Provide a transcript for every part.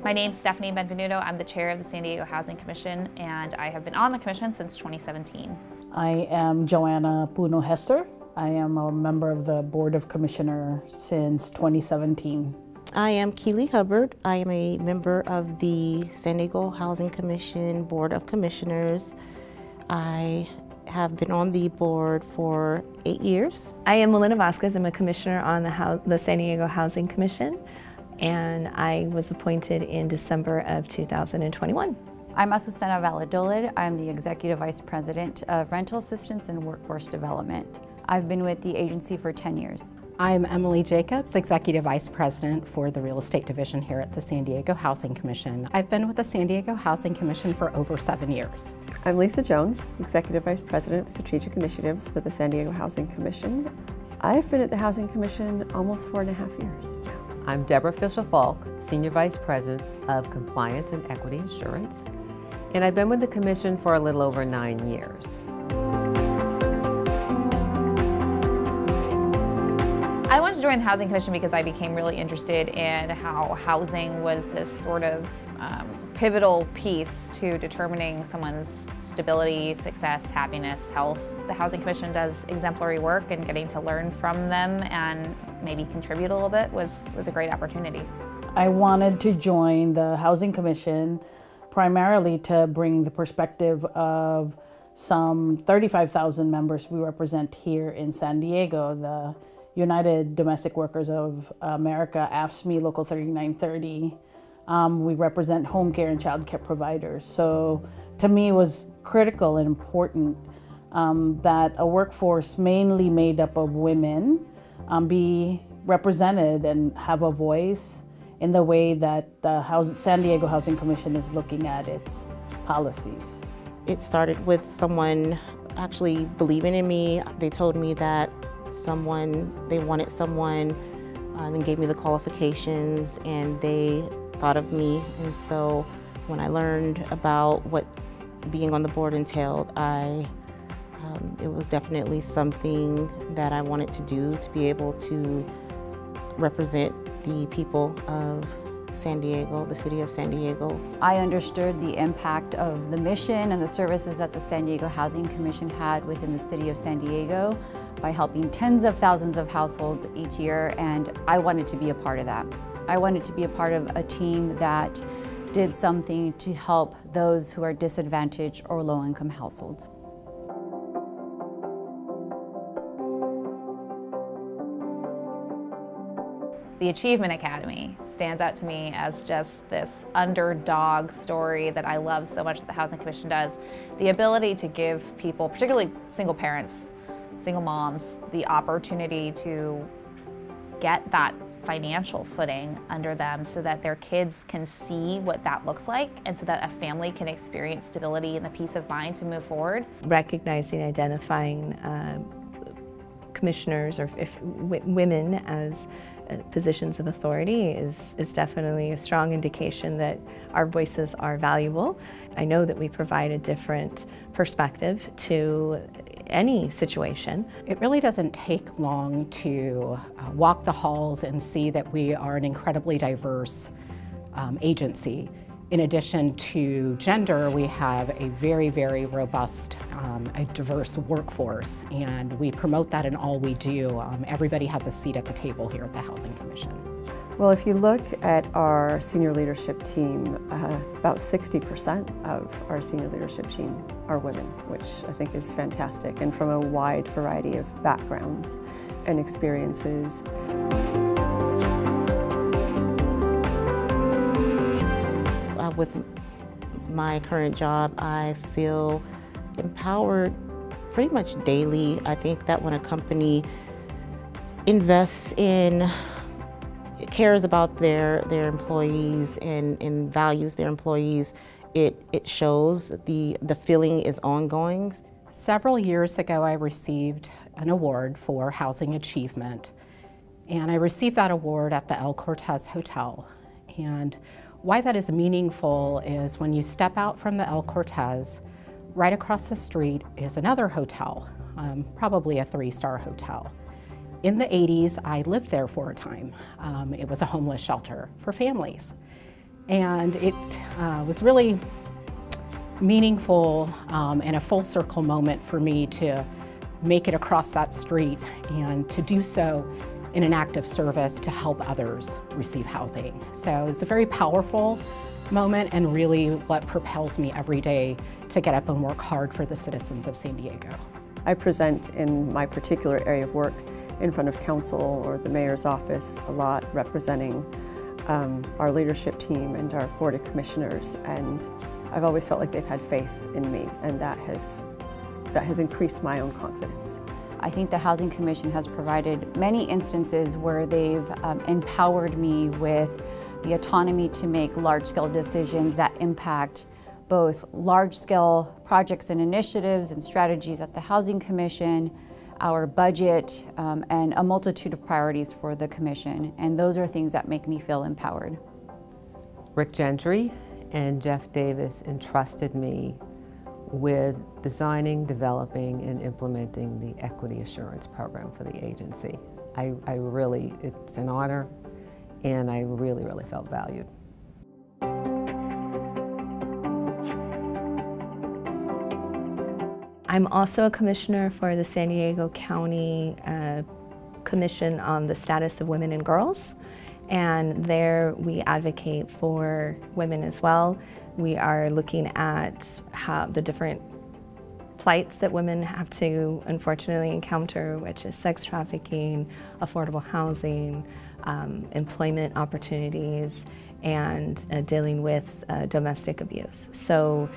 My name's Stephanie Benvenuto. I'm the chair of the San Diego Housing Commission, and I have been on the commission since 2017. I am Joanna Puno Hester. I am a member of the Board of Commissioners since 2017. I am Keely Hubbard. I am a member of the San Diego Housing Commission Board of Commissioners. I have been on the board for 8 years. I am Melinda Vasquez. I'm a commissioner on the San Diego Housing Commission, and I was appointed in December of 2021. I'm Azucena Valladolid. I'm the Executive Vice President of Rental Assistance and Workforce Development. I've been with the agency for 10 years. I'm Emily Jacobs, Executive Vice President for the Real Estate Division here at the San Diego Housing Commission. I've been with the San Diego Housing Commission for over 7 years. I'm Lisa Jones, Executive Vice President of Strategic Initiatives for the San Diego Housing Commission. I've been at the Housing Commission almost 4.5 years. I'm Deborah Fisher-Falk, Senior Vice President of Compliance and Equity Assurance, and I've been with the Commission for a little over 9 years. I wanted to join the Housing Commission because I became really interested in how housing was this sort of pivotal piece to determining someone's stability, success, happiness, health. The Housing Commission does exemplary work, and getting to learn from them and maybe contribute a little bit was a great opportunity. I wanted to join the Housing Commission primarily to bring the perspective of some 35,000 members we represent here in San Diego, the United Domestic Workers of America, AFSCME Local 3930. We represent home care and child care providers. So to me it was critical and important that a workforce mainly made up of women be represented and have a voice in the way that the San Diego Housing Commission is looking at its policies. It started with someone actually believing in me. They told me that they wanted someone and gave me the qualifications, and they thought of me. And so when I learned about what being on the board entailed, it was definitely something that I wanted to do, to be able to represent the people of San Diego, the city of San Diego. I understood the impact of the mission and the services that the San Diego Housing Commission had within the city of San Diego by helping tens of thousands of households each year, and I wanted to be a part of that. I wanted to be a part of a team that did something to help those who are disadvantaged or low-income households. The Achievement Academy stands out to me as just this underdog story that I love so much that the Housing Commission does. The ability to give people, particularly single parents, single moms, the opportunity to get that financial footing under them so that their kids can see what that looks like, and so that a family can experience stability and the peace of mind to move forward. Recognizing, identifying commissioners or women as positions of authority is definitely a strong indication that our voices are valuable. I know that we provide a different perspective to any situation. It really doesn't take long to walk the halls and see that we are an incredibly diverse agency. In addition to gender, we have a very, very robust, a diverse workforce, and we promote that in all we do. Everybody has a seat at the table here at the Housing Commission. Well, if you look at our senior leadership team, about 60% of our senior leadership team are women, which I think is fantastic, and from a wide variety of backgrounds and experiences. With my current job, I feel empowered pretty much daily. I think that when a company invests in, cares about their employees and values their employees, it shows. The feeling is ongoing. Several years ago, I received an award for housing achievement, and I received that award at the El Cortez Hotel. And why that is meaningful is when you step out from the El Cortez, right across the street is another hotel, probably a 3-star hotel. In the 80s, I lived there for a time. It was a homeless shelter for families. And it was really meaningful and a full circle moment for me to make it across that street and to do so in an act of service to help others receive housing. So it's a very powerful moment and really what propels me every day to get up and work hard for the citizens of San Diego. I present in my particular area of work in front of council or the mayor's office a lot, representing our leadership team and our board of commissioners, and I've always felt like they've had faith in me, and that has increased my own confidence. I think the Housing Commission has provided many instances where they've empowered me with the autonomy to make large-scale decisions that impact both large-scale projects and initiatives and strategies at the Housing Commission, our budget, and a multitude of priorities for the Commission. And those are things that make me feel empowered. Rick Gentry and Jeff Davis entrusted me with designing, developing, and implementing the Equity Assurance Program for the agency. It's an honor, and I really, really felt valued. I'm also a commissioner for the San Diego County Commission on the Status of Women and Girls, and there we advocate for women as well. We are looking at how the different plights that women have to unfortunately encounter, which is sex trafficking, affordable housing, employment opportunities, and dealing with domestic abuse. So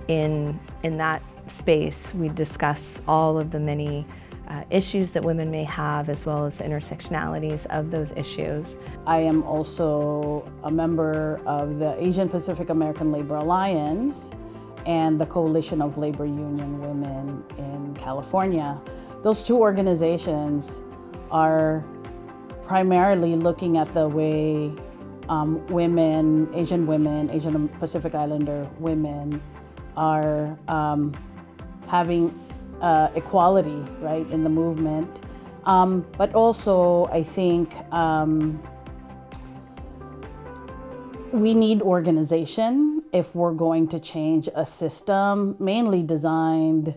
in that space, we discuss all of the many issues that women may have, as well as the intersectionalities of those issues. I am also a member of the Asian Pacific American Labor Alliance and the Coalition of Labor Union Women in California. Those two organizations are primarily looking at the way Asian Pacific Islander women are having equality, right, in the movement. But also, I think we need organization if we're going to change a system mainly designed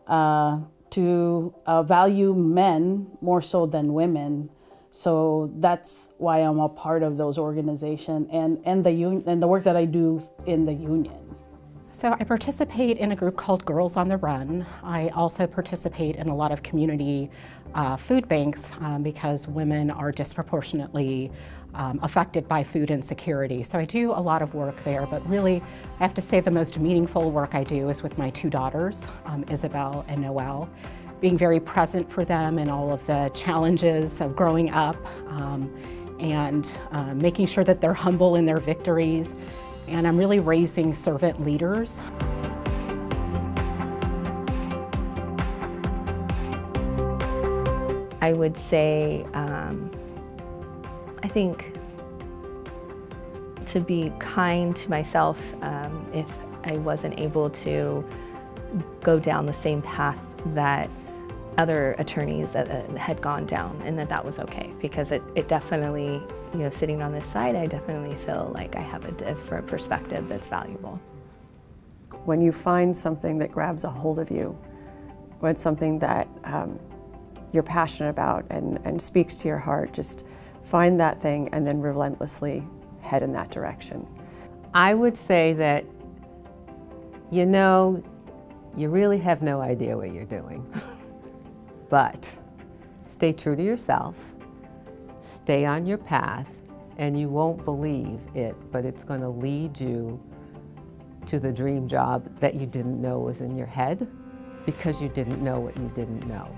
to value men more so than women. So that's why I'm a part of those organizations and the work that I do in the union. So I participate in a group called Girls on the Run. I also participate in a lot of community food banks because women are disproportionately affected by food insecurity. So I do a lot of work there, but really I have to say the most meaningful work I do is with my two daughters, Isabel and Noelle, being very present for them in all of the challenges of growing up and making sure that they're humble in their victories. And I'm really raising servant leaders. I would say, I think to be kind to myself if I wasn't able to go down the same path that other attorneys had gone down, and that was okay, because it definitely, you know, sitting on this side, I definitely feel like I have a different perspective that's valuable. When you find something that grabs a hold of you, when it's something that you're passionate about and speaks to your heart, just find that thing and then relentlessly head in that direction. I would say that, you know, you really have no idea what you're doing. But stay true to yourself, stay on your path, and you won't believe it, but it's going to lead you to the dream job that you didn't know was in your head because you didn't know what you didn't know.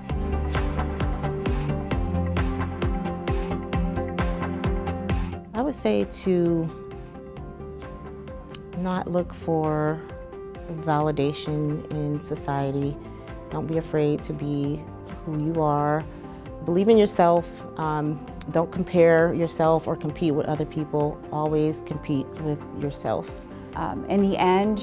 I would say to not look for validation in society. Don't be afraid to be who you are. Believe in yourself. Don't compare yourself or compete with other people. Always compete with yourself. In the end,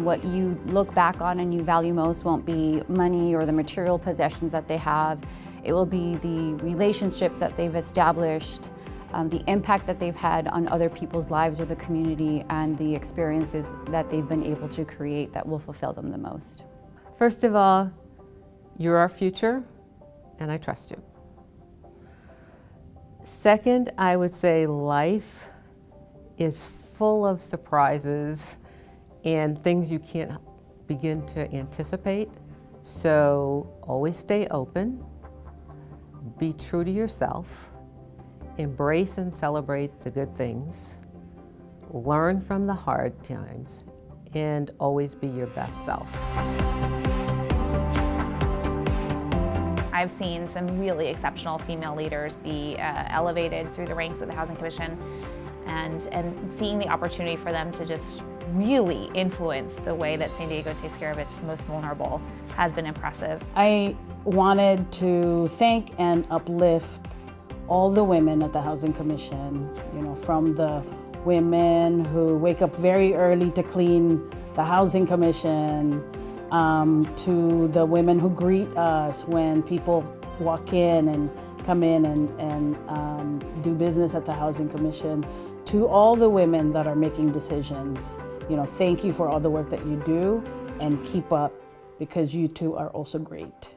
what you look back on and you value most won't be money or the material possessions that they have. It will be the relationships that they've established, the impact that they've had on other people's lives or the community, and the experiences that they've been able to create that will fulfill them the most. First of all, you're our future, and I trust you. Second, I would say life is full of surprises and things you can't begin to anticipate. So always stay open, be true to yourself, embrace and celebrate the good things, learn from the hard times, and always be your best self. I've seen some really exceptional female leaders be elevated through the ranks of the Housing Commission, and seeing the opportunity for them to just really influence the way that San Diego takes care of its most vulnerable has been impressive. I wanted to thank and uplift all the women at the Housing Commission, from the women who wake up very early to clean the Housing Commission, to the women who greet us when people walk in and come in and do business at the Housing Commission, to all the women that are making decisions. Thank you for all the work that you do, and keep up, because you too are also great.